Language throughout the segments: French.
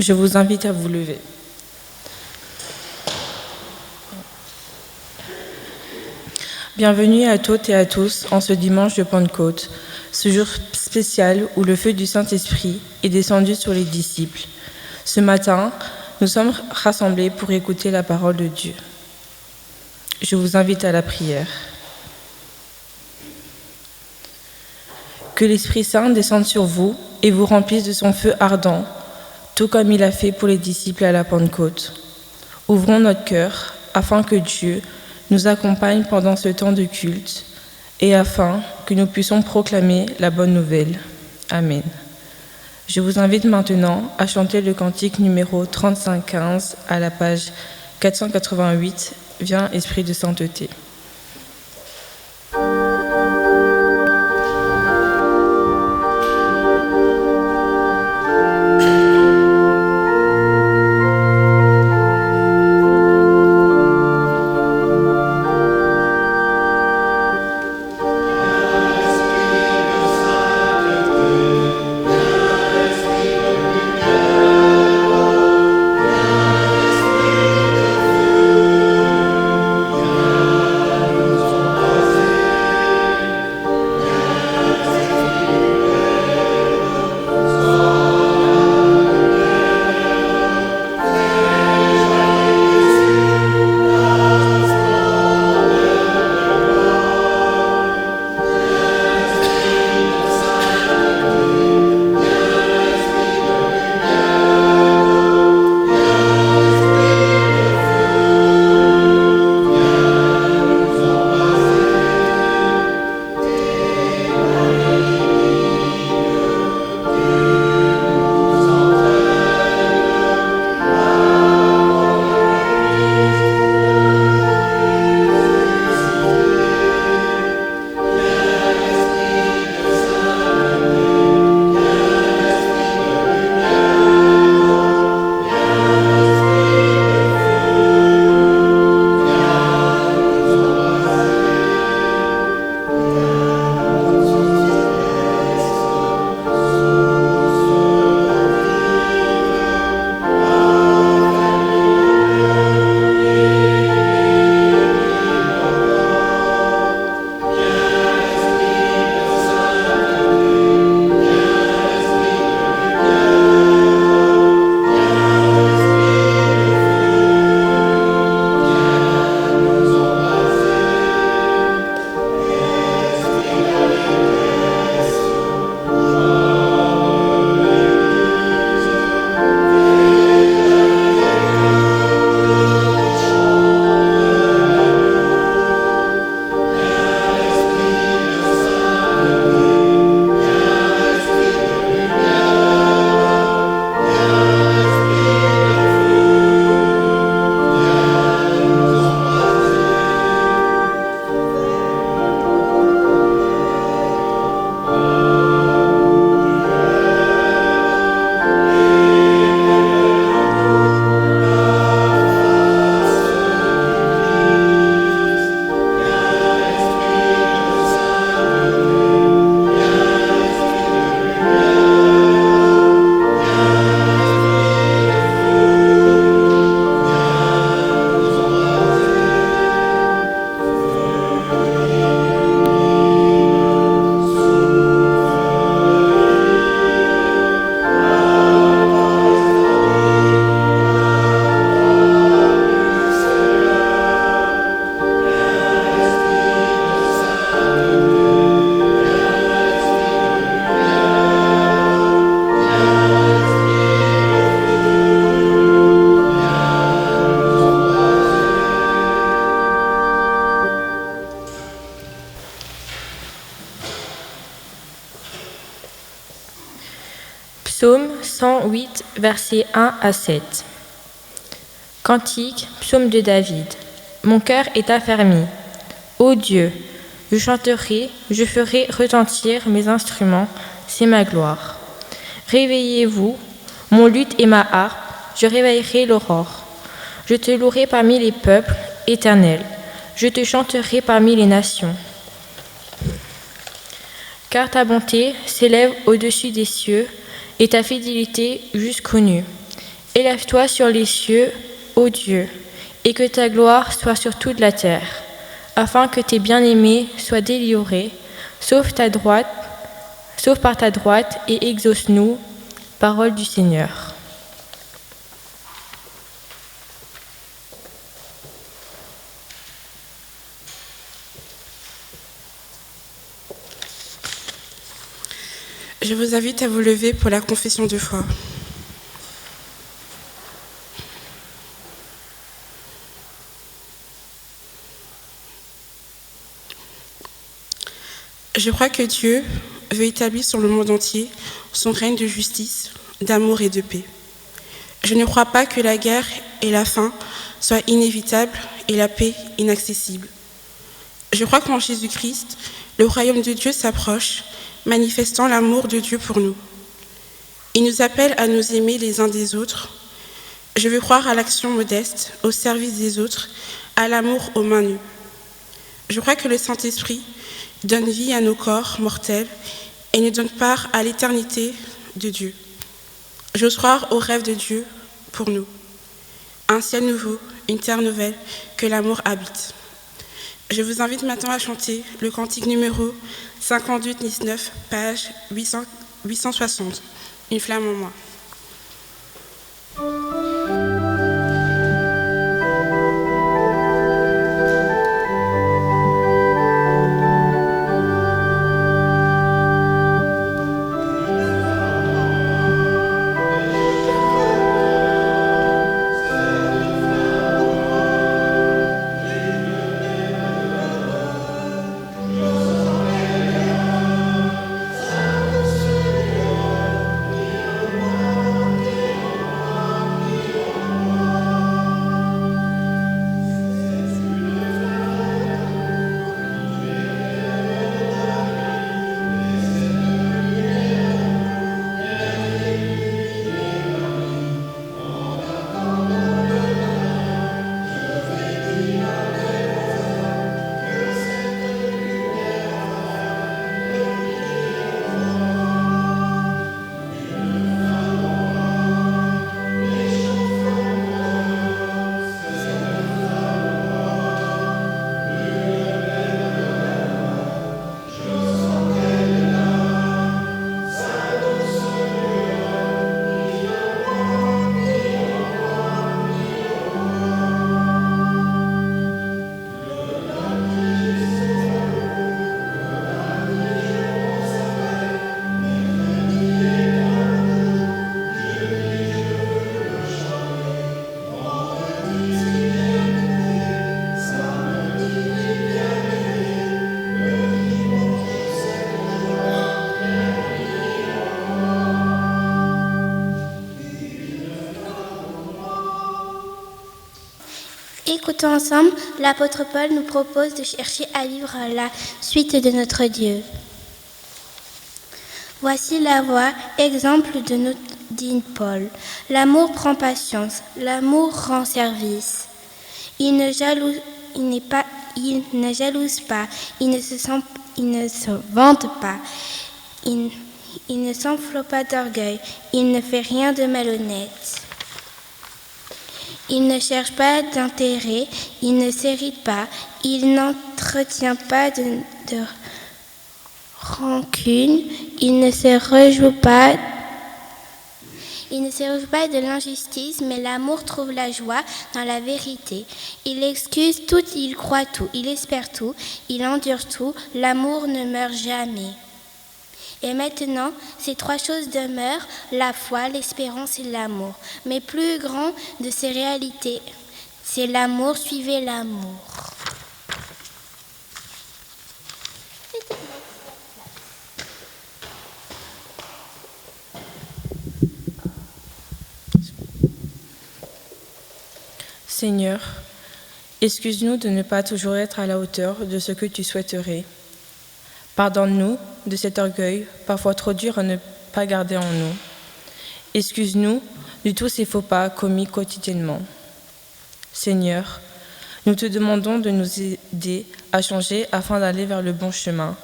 Je vous invite à vous lever. Bienvenue à toutes et à tous en ce dimanche de Pentecôte, ce jour spécial où le feu du Saint-Esprit est descendu sur les disciples. Ce matin, nous sommes rassemblés pour écouter la parole de Dieu. Je vous invite à la prière. Que l'Esprit Saint descende sur vous et vous remplisse de son feu ardent, tout comme il a fait pour les disciples à la Pentecôte. Ouvrons notre cœur afin que Dieu nous accompagne pendant ce temps de culte et afin que nous puissions proclamer la bonne nouvelle. Amen. Je vous invite maintenant à chanter le cantique numéro 35-15 à la page 488, Viens, Esprit de sainteté. Psaume 108, versets 1 à 7. Cantique, psaume de David. Mon cœur est affermi. Ô Dieu, je chanterai, je ferai retentir mes instruments, c'est ma gloire. Réveillez-vous, mon luth et ma harpe, je réveillerai l'aurore. Je te louerai parmi les peuples, Éternel. Je te chanterai parmi les nations. Car ta bonté s'élève au-dessus des cieux et ta fidélité jusqu'aux nues. Élève-toi sur les cieux, ô Dieu, et que ta gloire soit sur toute la terre, afin que tes bien-aimés soient délivrés, sauf par ta droite, et exauce-nous. Parole du Seigneur. Je vous invite à vous lever pour la confession de foi. Je crois que Dieu veut établir sur le monde entier son règne de justice, d'amour et de paix. Je ne crois pas que la guerre et la faim soient inévitables et la paix inaccessible. Je crois qu'en Jésus-Christ, le royaume de Dieu s'approche, manifestant l'amour de Dieu pour nous. Il nous appelle à nous aimer les uns des autres. Je veux croire à l'action modeste, au service des autres, à l'amour aux mains nues. Je crois que le Saint-Esprit donne vie à nos corps mortels et nous donne part à l'éternité de Dieu. J'ose croire au rêve de Dieu pour nous. Un ciel nouveau, une terre nouvelle, que l'amour habite. Je vous invite maintenant à chanter le cantique numéro 58-19, page 860, Une flamme en moi. Écoutons ensemble, l'apôtre Paul nous propose de chercher à vivre la suite de notre Dieu. Voici la voie, exemple de notre digne Paul. L'amour prend patience, l'amour rend service. Il ne jalouse pas, il ne se vante pas, il ne s'enfle pas d'orgueil, il ne fait rien de malhonnête. Il ne cherche pas d'intérêt, il ne s'irrite pas, il n'entretient pas de rancune, il ne se réjouit pas de l'injustice, mais l'amour trouve la joie dans la vérité. Il excuse tout, il croit tout, il espère tout, il endure tout, l'amour ne meurt jamais. Et maintenant, ces trois choses demeurent, la foi, l'espérance et l'amour. Mais plus grand de ces réalités, c'est l'amour, suivez l'amour. Seigneur, excuse-nous de ne pas toujours être à la hauteur de ce que tu souhaiterais. Pardonne-nous de cet orgueil, parfois trop dur à ne pas garder en nous. Excuse-nous de tous ces faux pas commis quotidiennement. Seigneur, nous te demandons de nous aider à changer afin d'aller vers le bon chemin,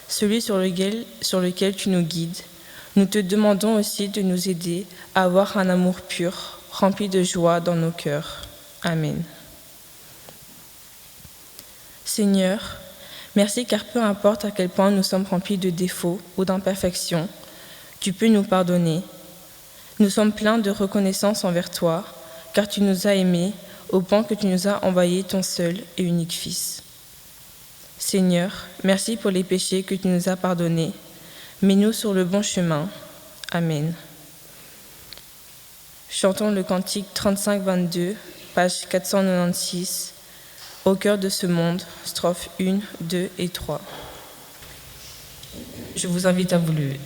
celui sur lequel tu nous guides. Nous te demandons aussi de nous aider à avoir un amour pur, remplis de joie dans nos cœurs. Amen. Seigneur, merci car peu importe à quel point nous sommes remplis de défauts ou d'imperfections, tu peux nous pardonner. Nous sommes pleins de reconnaissance envers toi, car tu nous as aimés au point que tu nous as envoyé ton seul et unique Fils. Seigneur, merci pour les péchés que tu nous as pardonnés. Mets-nous sur le bon chemin. Amen. Chantons le cantique 35-22, page 496, Au cœur de ce monde, strophes 1, 2 et 3. Je vous invite à vous lever.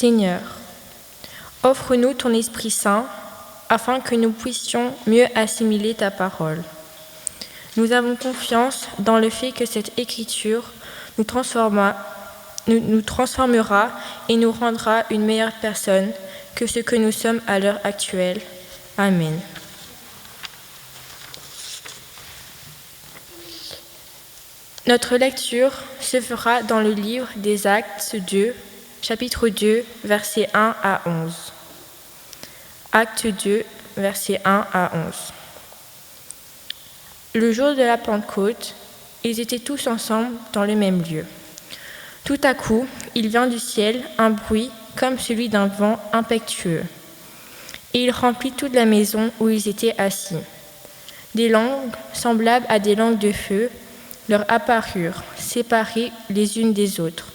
Seigneur, offre-nous ton Esprit Saint afin que nous puissions mieux assimiler ta parole. Nous avons confiance dans le fait que cette écriture nous transformera et nous rendra une meilleure personne que ce que nous sommes à l'heure actuelle. Amen. Notre lecture se fera dans le livre des Actes 2, chapitre 2, versets 1 à 11. Acte 2, versets 1 à 11. Le jour de la Pentecôte, ils étaient tous ensemble dans le même lieu. Tout à coup, il vint du ciel un bruit comme celui d'un vent impétueux, et il remplit toute la maison où ils étaient assis. Des langues, semblables à des langues de feu, leur apparurent, séparées les unes des autres,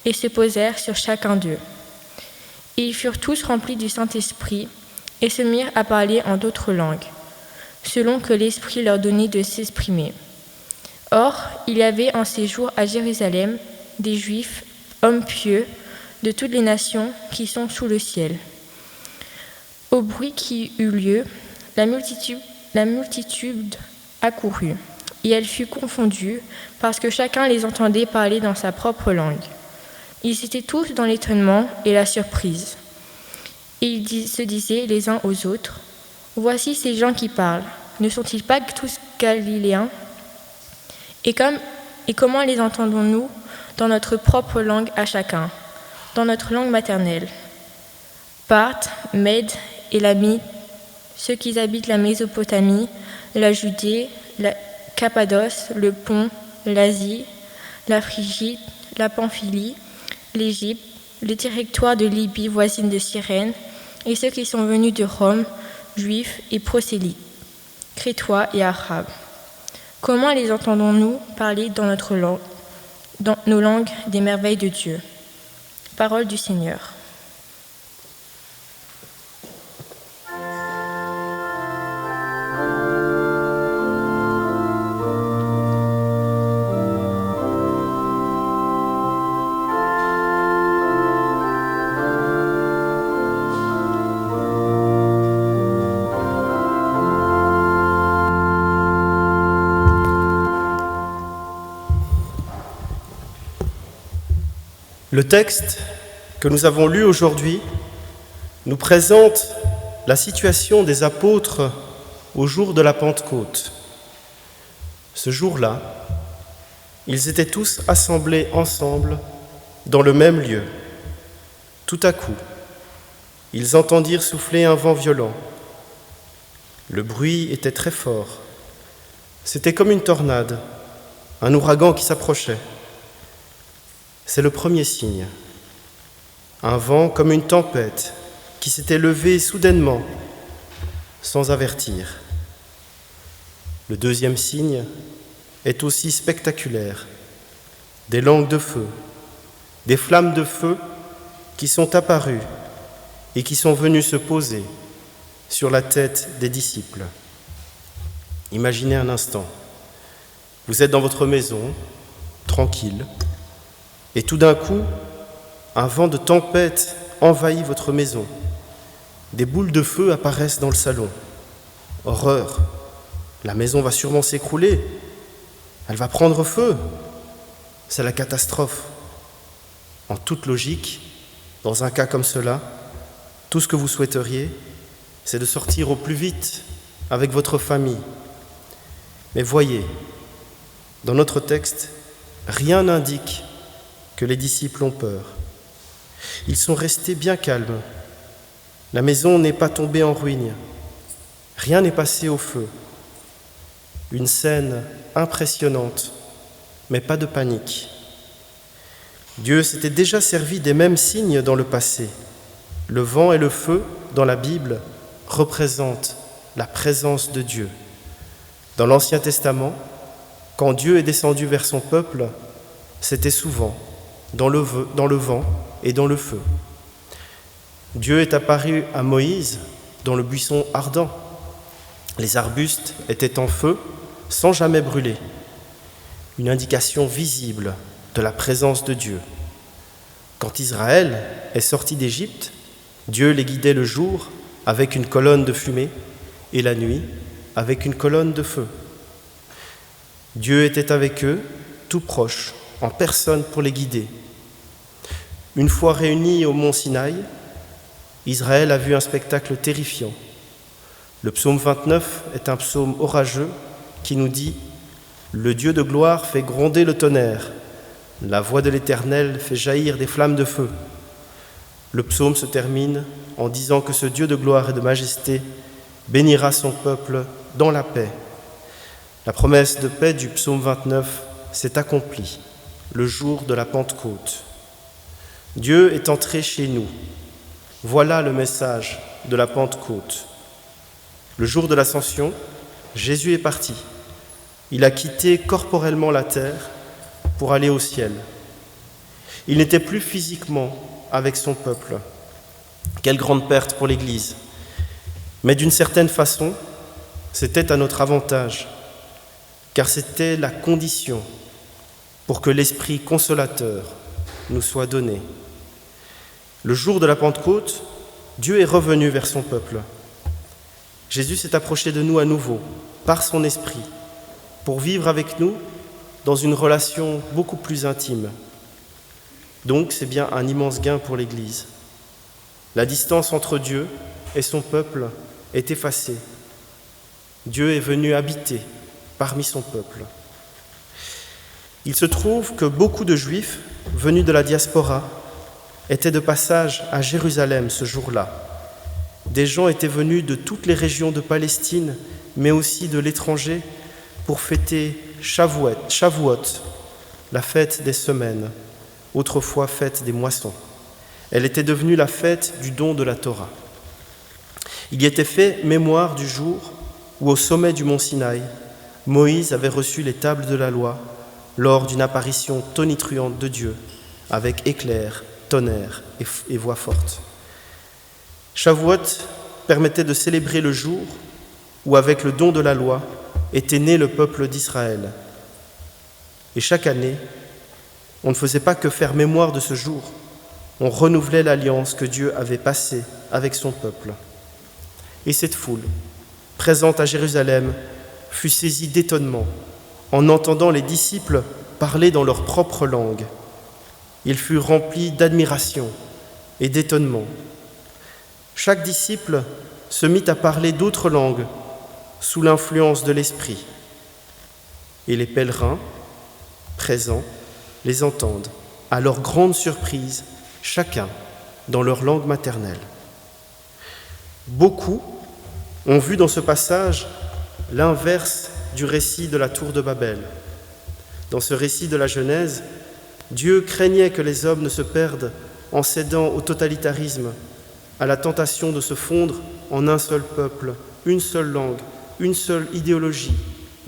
et se posèrent sur chacun d'eux. Et ils furent tous remplis du Saint-Esprit, et se mirent à parler en d'autres langues, selon que l'Esprit leur donnait de s'exprimer. Or, il y avait en ces jours à Jérusalem des Juifs, hommes pieux, de toutes les nations qui sont sous le ciel. Au bruit qui eut lieu, la multitude accourut, et elle fut confondue, parce que chacun les entendait parler dans sa propre langue. Ils étaient tous dans l'étonnement et la surprise. Et ils se disaient les uns aux autres, « Voici ces gens qui parlent, ne sont-ils pas tous galiléens ? Et comment les entendons-nous dans notre propre langue à chacun, dans notre langue maternelle ? Parthes, Mèdes, Élamites, ceux qui habitent la Mésopotamie, la Judée, la Cappadoce, le Pont, l'Asie, la Phrygie, la Pamphylie, l'Égypte, le territoire de Libye voisine de Cyrène, et ceux qui sont venus de Rome, juifs et prosélytes, crétois et arabes. Comment les entendons-nous parler dans nos langues des merveilles de Dieu ? Parole du Seigneur. Le texte que nous avons lu aujourd'hui nous présente la situation des apôtres au jour de la Pentecôte. Ce jour-là, ils étaient tous assemblés ensemble dans le même lieu. Tout à coup, ils entendirent souffler un vent violent. Le bruit était très fort. C'était comme une tornade, un ouragan qui s'approchait. C'est le premier signe. Un vent comme une tempête qui s'était levé soudainement, sans avertir. Le deuxième signe est aussi spectaculaire. Des langues de feu, des flammes de feu qui sont apparues et qui sont venues se poser sur la tête des disciples. Imaginez un instant, vous êtes dans votre maison, tranquille, et tout d'un coup, un vent de tempête envahit votre maison. Des boules de feu apparaissent dans le salon. Horreur! La maison va sûrement s'écrouler. Elle va prendre feu. C'est la catastrophe. En toute logique, dans un cas comme cela, tout ce que vous souhaiteriez, c'est de sortir au plus vite avec votre famille. Mais voyez, dans notre texte, rien n'indique que les disciples ont peur. Ils sont restés bien calmes. La maison n'est pas tombée en ruine. Rien n'est passé au feu. Une scène impressionnante, mais pas de panique. Dieu s'était déjà servi des mêmes signes dans le passé. Le vent et le feu, dans la Bible, représentent la présence de Dieu. Dans l'Ancien Testament, quand Dieu est descendu vers son peuple, c'était souvent dans le vent et dans le feu. Dieu est apparu à Moïse dans le buisson ardent. Les arbustes étaient en feu sans jamais brûler. Une indication visible de la présence de Dieu. Quand Israël est sorti d'Égypte, Dieu les guidait le jour avec une colonne de fumée et la nuit avec une colonne de feu. Dieu était avec eux, tout proche, en personne pour les guider. Une fois réunis au mont Sinaï, Israël a vu un spectacle terrifiant. Le psaume 29 est un psaume orageux qui nous dit « Le Dieu de gloire fait gronder le tonnerre, la voix de l'Éternel fait jaillir des flammes de feu. » Le psaume se termine en disant que ce Dieu de gloire et de majesté bénira son peuple dans la paix. La promesse de paix du psaume 29 s'est accomplie le jour de la Pentecôte. Dieu est entré chez nous. Voilà le message de la Pentecôte. Le jour de l'Ascension, Jésus est parti. Il a quitté corporellement la terre pour aller au ciel. Il n'était plus physiquement avec son peuple. Quelle grande perte pour l'Église. Mais d'une certaine façon, c'était à notre avantage, car c'était la condition pour que l'Esprit consolateur nous soit donné. Le jour de la Pentecôte, Dieu est revenu vers son peuple. Jésus s'est approché de nous à nouveau, par son Esprit, pour vivre avec nous dans une relation beaucoup plus intime. Donc, c'est bien un immense gain pour l'Église. La distance entre Dieu et son peuple est effacée. Dieu est venu habiter parmi son peuple. Il se trouve que beaucoup de Juifs venus de la diaspora étaient de passage à Jérusalem ce jour-là. Des gens étaient venus de toutes les régions de Palestine, mais aussi de l'étranger, pour fêter Shavuot, la fête des semaines, autrefois fête des moissons. Elle était devenue la fête du don de la Torah. Il y était fait mémoire du jour où, au sommet du mont Sinaï, Moïse avait reçu les tables de la loi lors d'une apparition tonitruante de Dieu, avec éclairs, tonnerre et voix forte. Shavuot permettait de célébrer le jour où, avec le don de la loi, était né le peuple d'Israël. Et chaque année, on ne faisait pas que faire mémoire de ce jour, on renouvelait l'alliance que Dieu avait passée avec son peuple. Et cette foule, présente à Jérusalem, fut saisie d'étonnement en entendant les disciples parler dans leur propre langue. Ils furent remplis d'admiration et d'étonnement. Chaque disciple se mit à parler d'autres langues sous l'influence de l'Esprit. Et les pèlerins, présents, les entendent, à leur grande surprise, chacun dans leur langue maternelle. Beaucoup ont vu dans ce passage l'inverse du récit de la tour de Babel. Dans ce récit de la Genèse, Dieu craignait que les hommes ne se perdent en cédant au totalitarisme, à la tentation de se fondre en un seul peuple, une seule langue, une seule idéologie,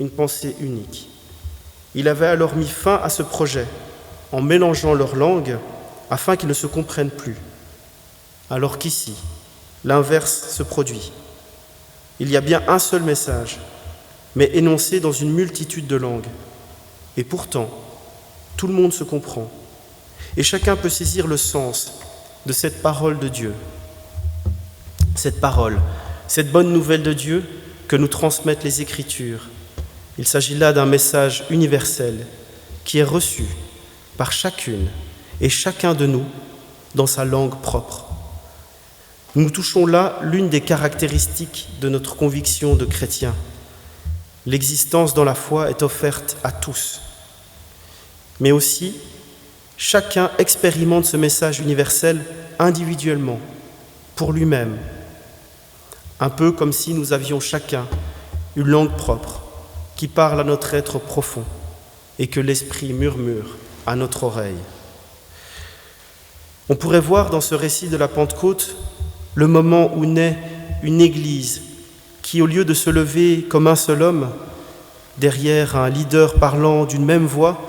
une pensée unique. Il avait alors mis fin à ce projet en mélangeant leurs langues afin qu'ils ne se comprennent plus. Alors qu'ici, l'inverse se produit. Il y a bien un seul message, mais énoncé dans une multitude de langues. Et pourtant, tout le monde se comprend. Et chacun peut saisir le sens de cette parole de Dieu. Cette parole, cette bonne nouvelle de Dieu que nous transmettent les Écritures. Il s'agit là d'un message universel qui est reçu par chacune et chacun de nous dans sa langue propre. Nous touchons là l'une des caractéristiques de notre conviction de chrétien. L'existence dans la foi est offerte à tous. Mais aussi, chacun expérimente ce message universel individuellement, pour lui-même. Un peu comme si nous avions chacun une langue propre qui parle à notre être profond et que l'Esprit murmure à notre oreille. On pourrait voir dans ce récit de la Pentecôte le moment où naît une Église qui, au lieu de se lever comme un seul homme, derrière un leader parlant d'une même voix,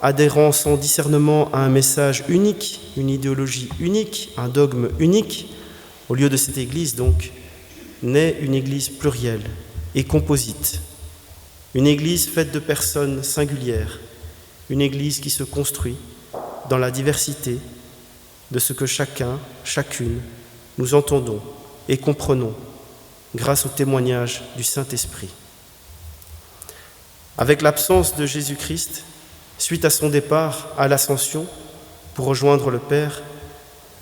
adhérant sans discernement à un message unique, une idéologie unique, un dogme unique, au lieu de cette Église donc, naît une Église plurielle et composite, une Église faite de personnes singulières, une Église qui se construit dans la diversité de ce que chacun, chacune, nous entendons et comprenons grâce au témoignage du Saint-Esprit. Avec l'absence de Jésus-Christ, suite à son départ à l'Ascension pour rejoindre le Père,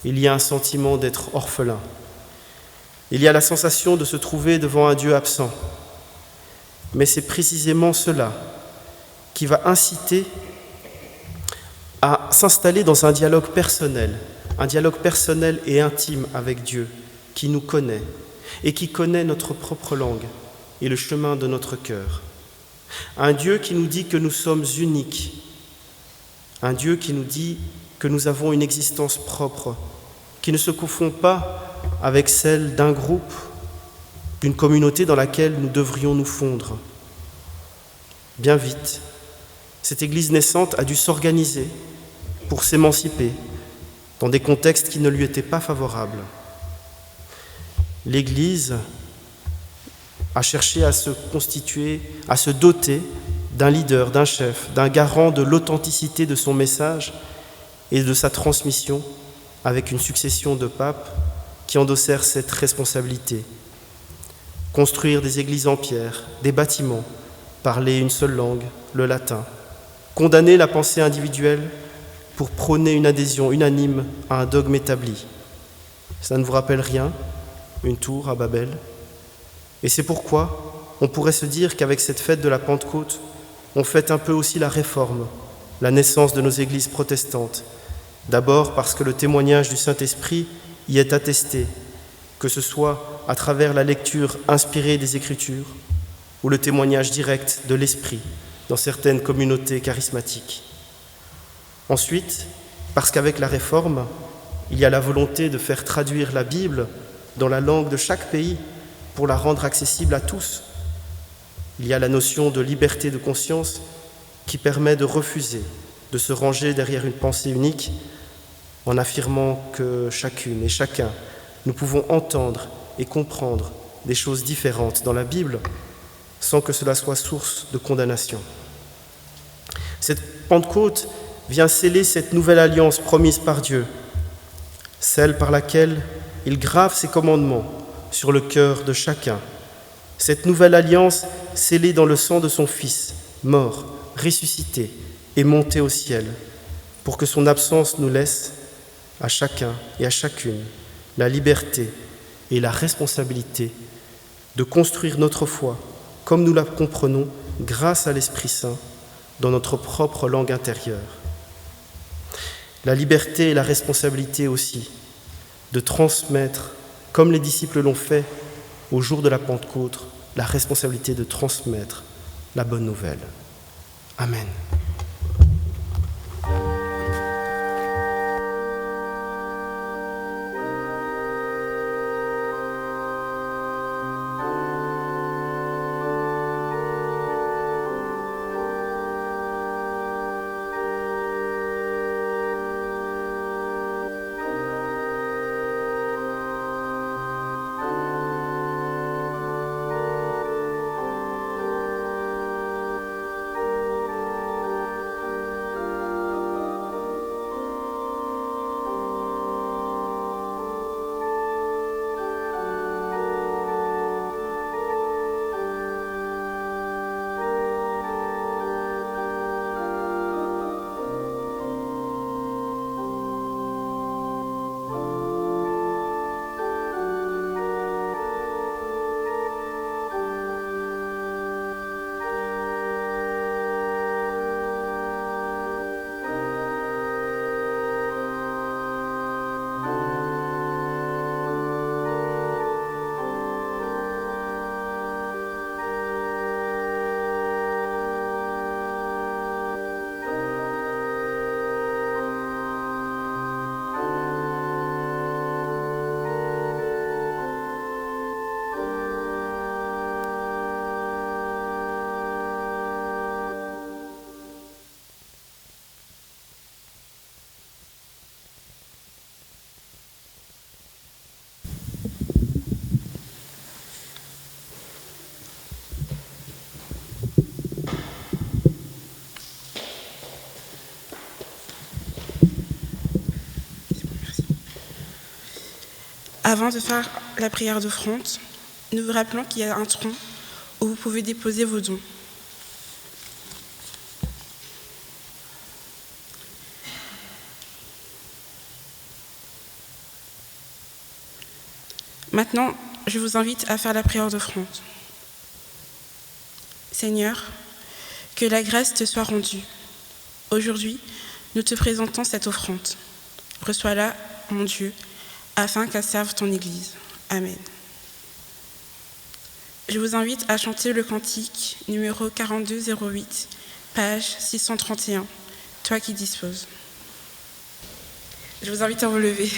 il y a un sentiment d'être orphelin. Il y a la sensation de se trouver devant un Dieu absent. Mais c'est précisément cela qui va inciter à s'installer dans un dialogue personnel et intime avec Dieu, qui nous connaît et qui connaît notre propre langue et le chemin de notre cœur. Un Dieu qui nous dit que nous sommes uniques, un Dieu qui nous dit que nous avons une existence propre, qui ne se confond pas avec celle d'un groupe, d'une communauté dans laquelle nous devrions nous fondre. Bien vite, cette Église naissante a dû s'organiser pour s'émanciper dans des contextes qui ne lui étaient pas favorables. L'Église a cherché à se constituer, à se doter d'un leader, d'un chef, d'un garant de l'authenticité de son message et de sa transmission avec une succession de papes qui endossèrent cette responsabilité. Construire des églises en pierre, des bâtiments, parler une seule langue, le latin, condamner la pensée individuelle pour prôner une adhésion unanime à un dogme établi. Ça ne vous rappelle rien, une tour à Babel? Et c'est pourquoi on pourrait se dire qu'avec cette fête de la Pentecôte, on fête un peu aussi la réforme, la naissance de nos églises protestantes. D'abord parce que le témoignage du Saint-Esprit y est attesté, que ce soit à travers la lecture inspirée des Écritures ou le témoignage direct de l'Esprit dans certaines communautés charismatiques. Ensuite, parce qu'avec la Réforme, il y a la volonté de faire traduire la Bible dans la langue de chaque pays pour la rendre accessible à tous. Il y a la notion de liberté de conscience qui permet de refuser, de se ranger derrière une pensée unique en affirmant que chacune et chacun, nous pouvons entendre et comprendre des choses différentes dans la Bible sans que cela soit source de condamnation. Cette Pentecôte vient sceller cette nouvelle alliance promise par Dieu, celle par laquelle il grave ses commandements sur le cœur de chacun. Cette nouvelle alliance scellée dans le sang de son Fils, mort, ressuscité et monté au ciel, pour que son absence nous laisse, à chacun et à chacune, la liberté et la responsabilité de construire notre foi comme nous la comprenons grâce à l'Esprit Saint dans notre propre langue intérieure. La liberté et la responsabilité aussi de transmettre, comme les disciples l'ont fait au jour de la Pentecôte, la responsabilité de transmettre la bonne nouvelle. Amen. Avant de faire la prière d'offrande, nous vous rappelons qu'il y a un tronc où vous pouvez déposer vos dons. Maintenant, je vous invite à faire la prière d'offrande. Seigneur, que la grâce te soit rendue. Aujourd'hui, nous te présentons cette offrande. Reçois-la, mon Dieu, afin qu'elle serve ton Église. Amen. Je vous invite à chanter le cantique numéro 4208, page 631, Toi qui disposes. Je vous invite à vous lever.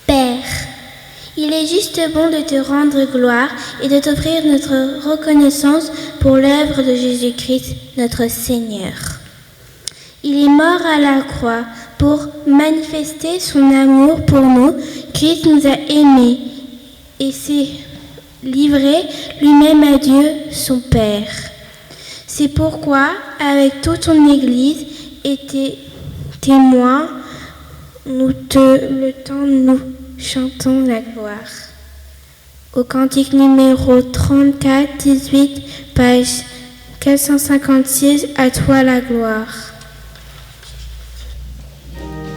Père, il est juste bon de te rendre gloire et de t'offrir notre reconnaissance pour l'œuvre de Jésus-Christ, notre Seigneur. Il est mort à la croix pour manifester son amour pour nous. Christ nous a aimés et s'est livré lui-même à Dieu, son Père. C'est pourquoi, avec toute ton Église et tes témoins, nous chantons la gloire. Au cantique numéro 34-18, page 456, à toi la gloire. Amen.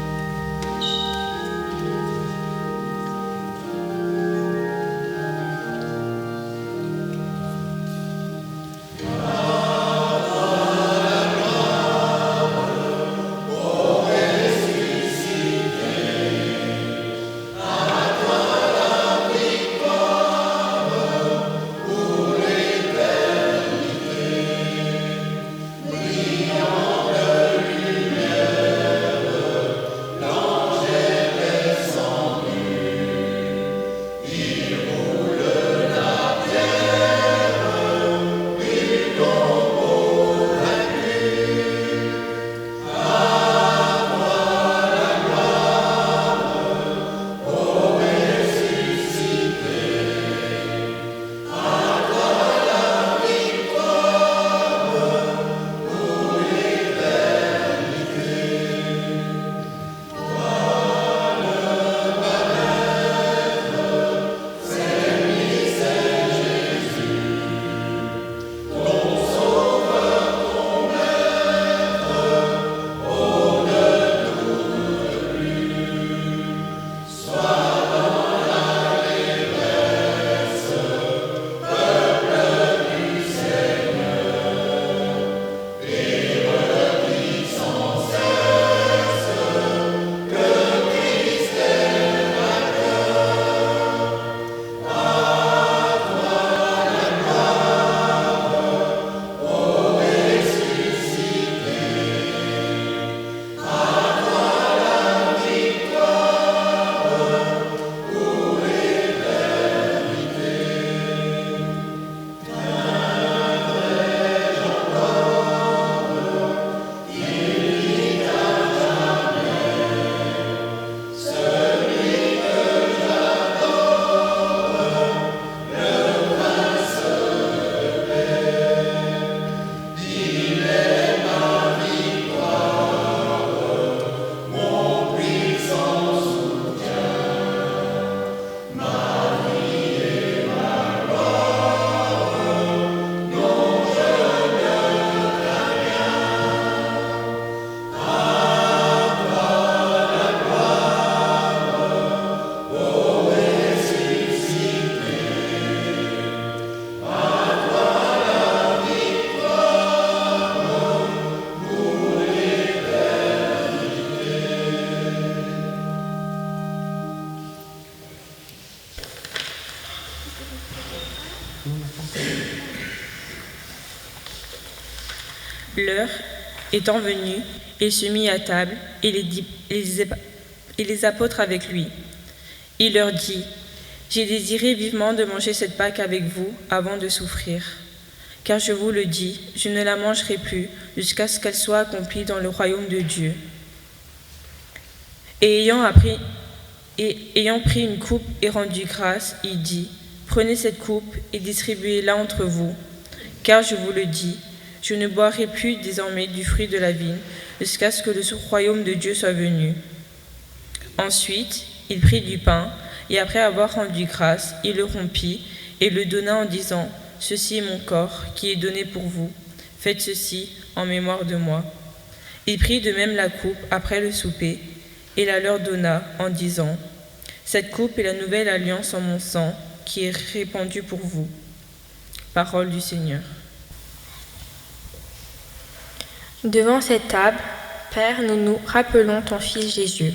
L'heure étant venue, il se mit à table et les apôtres avec lui. Il leur dit, « J'ai désiré vivement de manger cette Pâque avec vous avant de souffrir. Car je vous le dis, je ne la mangerai plus jusqu'à ce qu'elle soit accomplie dans le royaume de Dieu. » Et ayant pris une coupe et rendu grâce, il dit, « Prenez cette coupe et distribuez-la entre vous. Car je vous le dis, je ne boirai plus désormais du fruit de la vigne jusqu'à ce que le royaume de Dieu soit venu. » Ensuite, il prit du pain, et après avoir rendu grâce, il le rompit et le donna en disant, « Ceci est mon corps qui est donné pour vous. Faites ceci en mémoire de moi. » Il prit de même la coupe après le souper, et la leur donna en disant, « Cette coupe est la nouvelle alliance en mon sang, qui est répandue pour vous. » Parole du Seigneur. Devant cette table, Père, nous nous rappelons ton Fils Jésus.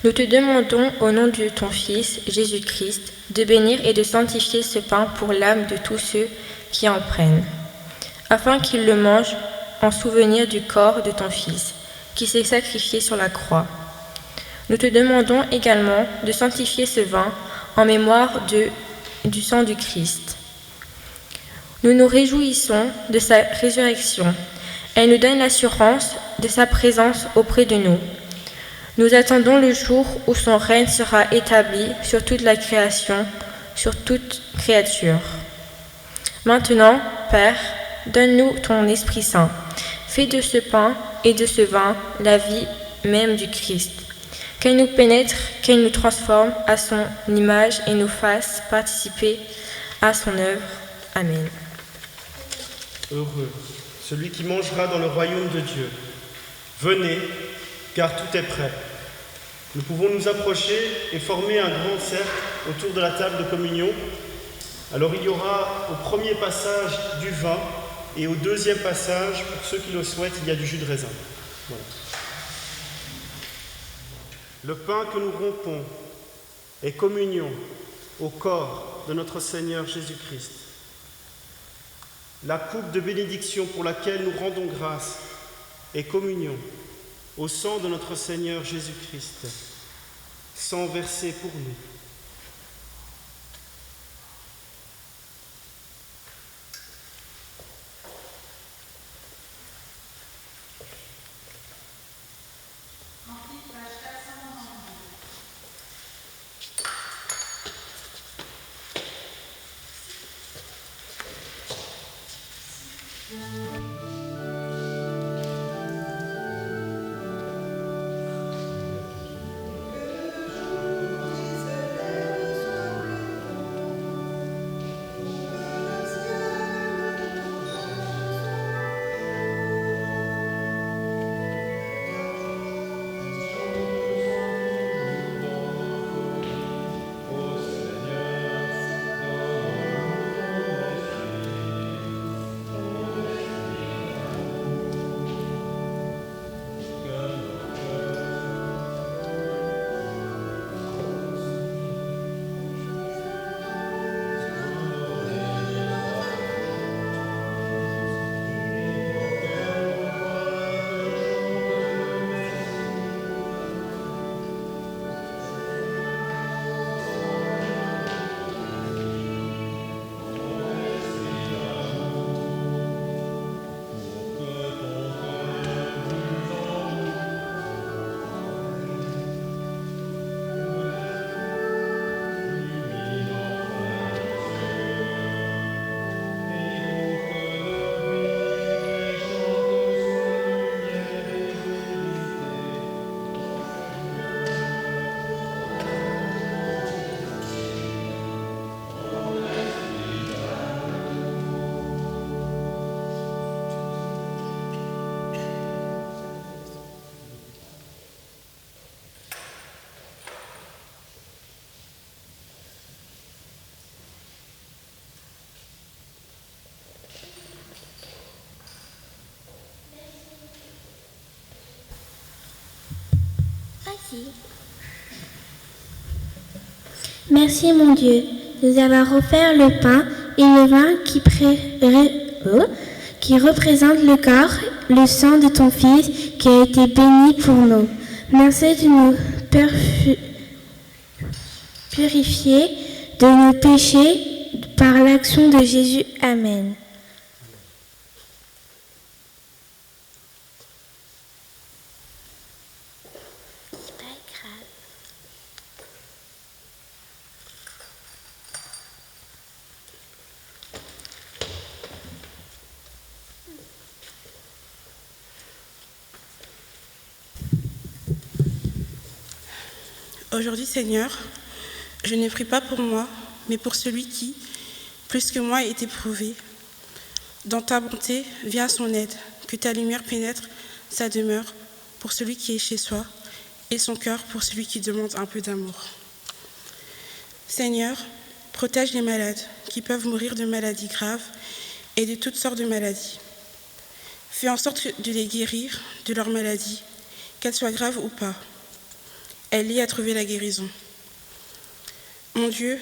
Nous te demandons, au nom de ton Fils, Jésus-Christ, de bénir et de sanctifier ce pain pour l'âme de tous ceux qui en prennent, afin qu'ils le mangent en souvenir du corps de ton Fils, qui s'est sacrifié sur la croix. Nous te demandons également de sanctifier ce vin en mémoire du sang du Christ. Nous nous réjouissons de sa résurrection. Elle nous donne l'assurance de sa présence auprès de nous. Nous attendons le jour où son règne sera établi sur toute la création, sur toute créature. Maintenant, Père, donne-nous ton Esprit Saint. Fais de ce pain et de ce vin la vie même du Christ. Qu'elle nous pénètre, qu'elle nous transforme à son image et nous fasse participer à son œuvre. Amen. Heureux celui qui mangera dans le royaume de Dieu. Venez, car tout est prêt. Nous pouvons nous approcher et former un grand cercle autour de la table de communion. Alors il y aura au premier passage du vin et au deuxième passage, pour ceux qui le souhaitent, il y a du jus de raisin. Voilà. Le pain que nous rompons est communion au corps de notre Seigneur Jésus-Christ. La coupe de bénédiction pour laquelle nous rendons grâce est communion au sang de notre Seigneur Jésus-Christ, sang versé pour nous. Merci mon Dieu de nous avoir offert le pain et le vin qui représente le corps le sang de ton Fils qui a été béni pour nous. Merci de nous purifier de nos péchés par l'action de Jésus. Amen. Aujourd'hui, Seigneur, je ne prie pas pour moi, mais pour celui qui, plus que moi, a été éprouvé. Dans ta bonté, viens à son aide, que ta lumière pénètre sa demeure pour celui qui est chez soi et son cœur pour celui qui demande un peu d'amour. Seigneur, protège les malades qui peuvent mourir de maladies graves et de toutes sortes de maladies. Fais en sorte de les guérir de leurs maladies, qu'elles soient graves ou pas. Aide-les à trouver la guérison. Mon Dieu,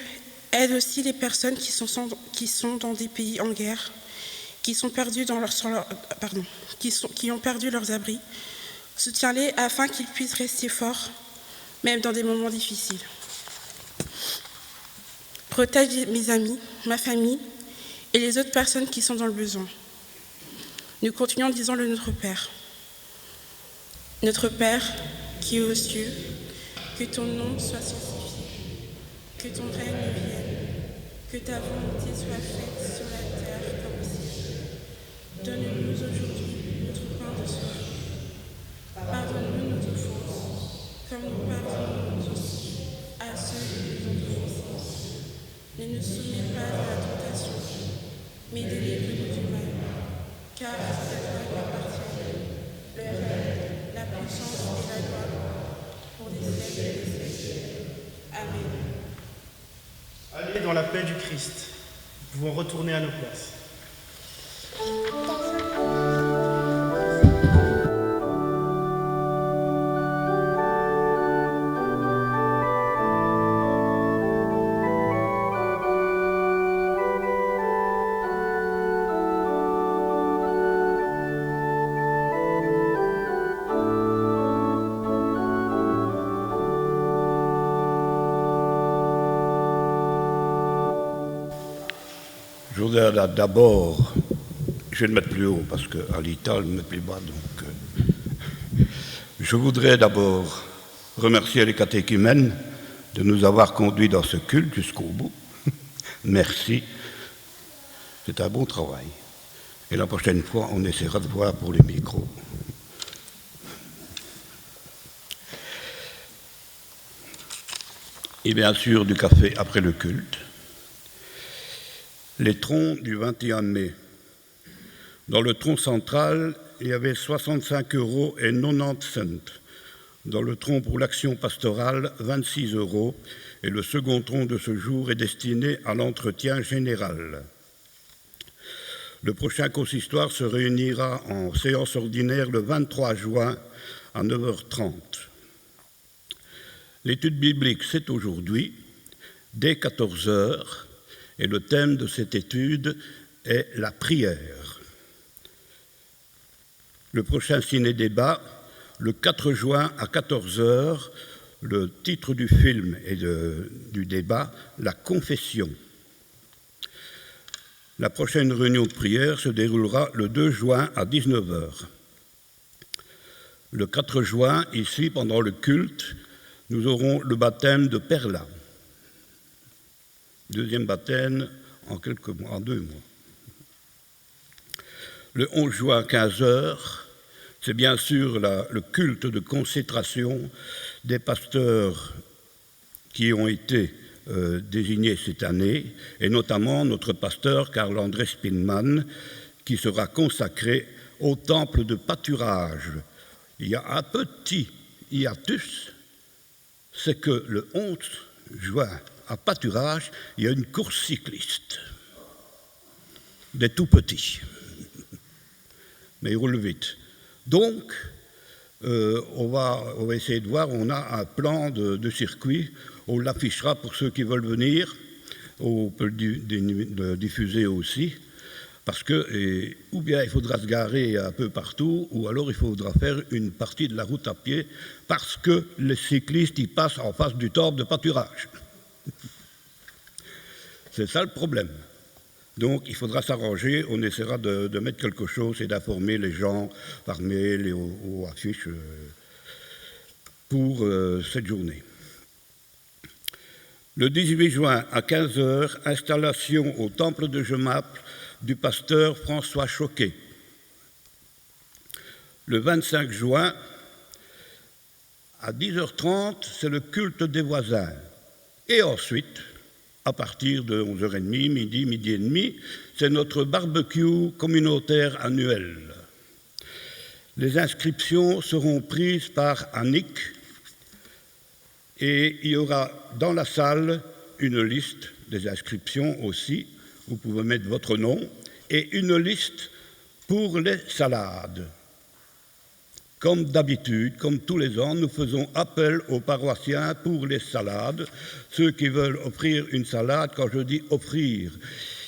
aide aussi les personnes qui sont dans des pays en guerre, qui ont perdu leurs abris. Soutiens-les afin qu'ils puissent rester forts, même dans des moments difficiles. Protège mes amis, ma famille et les autres personnes qui sont dans le besoin. Nous continuons en disant le Notre Père. Notre Père, qui est aux cieux, que ton nom soit sanctifié, que ton règne vienne, que ta volonté soit faite sur la terre comme au ciel. Donne-nous aujourd'hui notre pain de ce jour. Pardonne-nous nos offenses, comme nous pardonnons aussi à ceux qui nous ont offensés. Ne nous soumets pas à la tentation, mais délivre-nous du mal, car c'est à toi qu'appartiennent le règne, la puissance et la gloire pour des siècles et des siècles. Amen. Allez dans la paix du Christ. Nous pouvons retourner à nos places. Je voudrais d'abord, je vais le mettre plus haut parce qu'à l'État, je le mets plus bas. Donc, je voudrais d'abord remercier les catéchumènes de nous avoir conduits dans ce culte jusqu'au bout. Merci. C'est un bon travail. Et la prochaine fois, on essaiera de voir pour les micros. Et bien sûr, du café après le culte. Les troncs du 21 mai. Dans le tronc central, il y avait 65,90 €. Dans le tronc pour l'action pastorale, 26 €. Et le second tronc de ce jour est destiné à l'entretien général. Le prochain consistoire se réunira en séance ordinaire le 23 juin à 9h30. L'étude biblique, c'est aujourd'hui, dès 14h. Et le thème de cette étude est la prière. Le prochain ciné-débat, le 4 juin à 14h, le titre du film et du débat, la confession. La prochaine réunion de prière se déroulera le 2 juin à 19h. Le 4 juin, ici, pendant le culte, nous aurons le baptême de Perla. Deuxième baptême en 2 mois. Le 11 juin à 15h, c'est bien sûr le culte de consécration des pasteurs qui ont été désignés cette année, et notamment notre pasteur Karl-André Spinman, qui sera consacré au temple de pâturage. Il y a un petit hiatus, c'est que le 11 juin, à Pâturage, il y a une course cycliste, des tout petits, mais ils roulent vite. Donc, on va essayer de voir, on a un plan de circuit, on l'affichera pour ceux qui veulent venir, on peut le diffuser aussi, Parce que, ou bien il faudra se garer un peu partout, ou alors il faudra faire une partie de la route à pied, parce que les cyclistes ils passent en face du torbe de pâturage. C'est ça le problème. Donc il faudra s'arranger, on essaiera de mettre quelque chose et d'informer les gens par mail et aux affiches pour cette journée. Le 18 juin à 15h, installation au temple de Jemappes du pasteur François Choquet. Le 25 juin, à 10h30, c'est le culte des voisins. Et ensuite, à partir de 11h30, midi et demi, c'est notre barbecue communautaire annuel. Les inscriptions seront prises par Annick et il y aura dans la salle une liste des inscriptions aussi. Vous pouvez mettre votre nom et une liste pour les salades. Comme d'habitude, comme tous les ans, nous faisons appel aux paroissiens pour les salades. Ceux qui veulent offrir une salade, quand je dis offrir,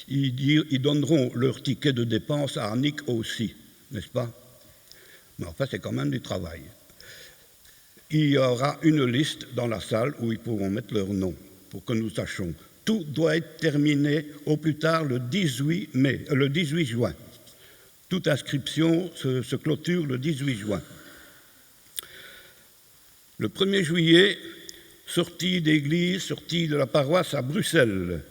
ils donneront leur ticket de dépense à Annick aussi, n'est-ce pas? Mais enfin, c'est quand même du travail. Il y aura une liste dans la salle où ils pourront mettre leur nom pour que nous sachions. Tout doit être terminé au plus tard le 18 juin. Toute inscription se clôture le 18 juin. Le 1er juillet, sortie d'église, sortie de la paroisse à Bruxelles.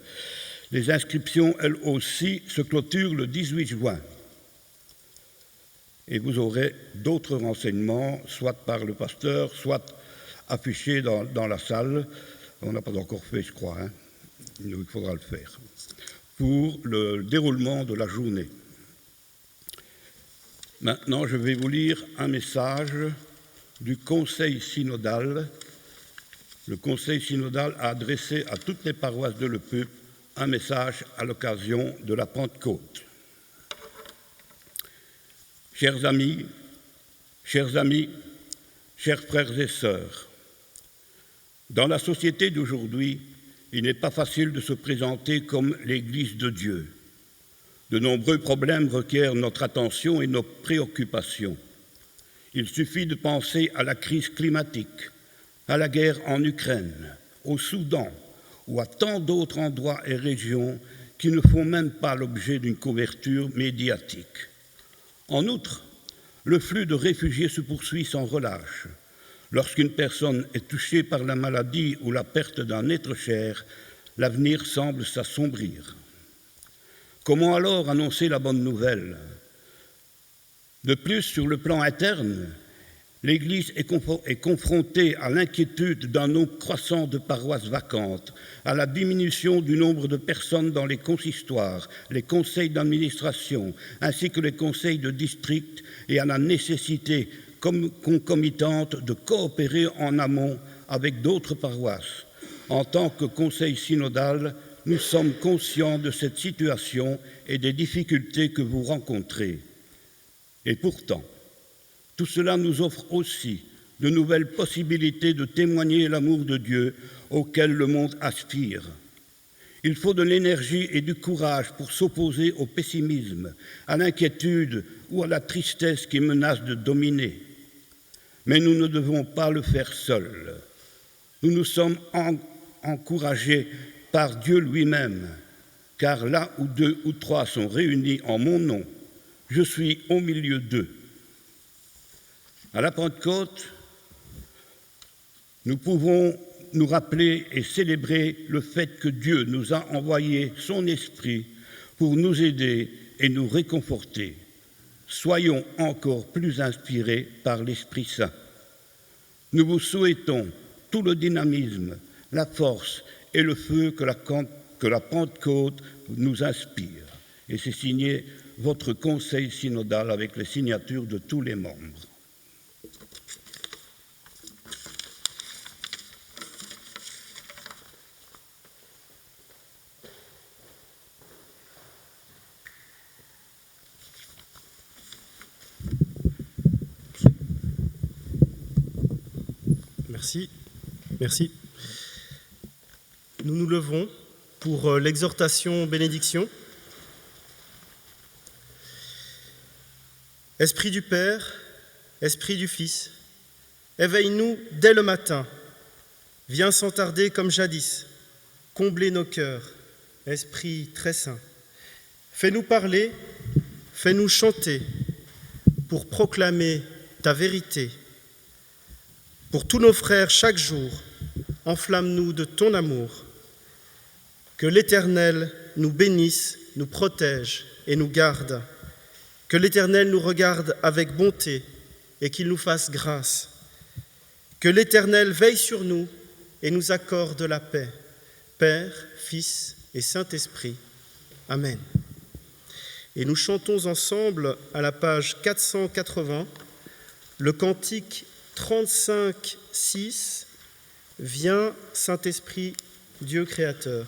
Les inscriptions, elles aussi, se clôturent le 18 juin. Et vous aurez d'autres renseignements, soit par le pasteur, soit affichés dans la salle. On n'a pas encore fait, je crois, hein. Il faudra le faire, pour le déroulement de la journée. Maintenant, je vais vous lire un message du Conseil synodal. Le Conseil synodal a adressé à toutes les paroisses de l'EPUP un message à l'occasion de la Pentecôte. Chers amis, chers frères et sœurs, dans la société d'aujourd'hui, il n'est pas facile de se présenter comme l'Église de Dieu. De nombreux problèmes requièrent notre attention et nos préoccupations. Il suffit de penser à la crise climatique, à la guerre en Ukraine, au Soudan ou à tant d'autres endroits et régions qui ne font même pas l'objet d'une couverture médiatique. En outre, le flux de réfugiés se poursuit sans relâche. Lorsqu'une personne est touchée par la maladie ou la perte d'un être cher, l'avenir semble s'assombrir. Comment alors annoncer la bonne nouvelle? De plus, sur le plan interne, l'Église est confrontée à l'inquiétude d'un nombre croissant de paroisses vacantes, à la diminution du nombre de personnes dans les consistoires, les conseils d'administration, ainsi que les conseils de district, et à la nécessité concomitante de coopérer en amont avec d'autres paroisses. En tant que conseil synodal, nous sommes conscients de cette situation et des difficultés que vous rencontrez. Et pourtant, tout cela nous offre aussi de nouvelles possibilités de témoigner l'amour de Dieu auquel le monde aspire. Il faut de l'énergie et du courage pour s'opposer au pessimisme, à l'inquiétude ou à la tristesse qui menacent de dominer. Mais nous ne devons pas le faire seuls. Nous nous sommes encouragés par Dieu lui-même, car là où 2 ou 3 sont réunis en mon nom, je suis au milieu d'eux. À la Pentecôte, nous pouvons nous rappeler et célébrer le fait que Dieu nous a envoyé son Esprit pour nous aider et nous réconforter. Soyons encore plus inspirés par l'Esprit Saint. Nous vous souhaitons tout le dynamisme, la force et le feu que la Pentecôte nous inspire. Et c'est signé votre conseil synodal avec les signatures de tous les membres. Merci. Nous nous levons pour l'exhortation bénédiction. Esprit du Père, Esprit du Fils, éveille-nous dès le matin. Viens sans tarder comme jadis, combler nos cœurs, Esprit très saint. Fais-nous parler, fais-nous chanter pour proclamer ta vérité. Pour tous nos frères chaque jour, enflamme-nous de ton amour. Que l'Éternel nous bénisse, nous protège et nous garde. Que l'Éternel nous regarde avec bonté et qu'il nous fasse grâce. Que l'Éternel veille sur nous et nous accorde la paix. Père, Fils et Saint-Esprit. Amen. Et nous chantons ensemble à la page 480 le cantique 35, 6. Viens, Saint-Esprit, Dieu créateur.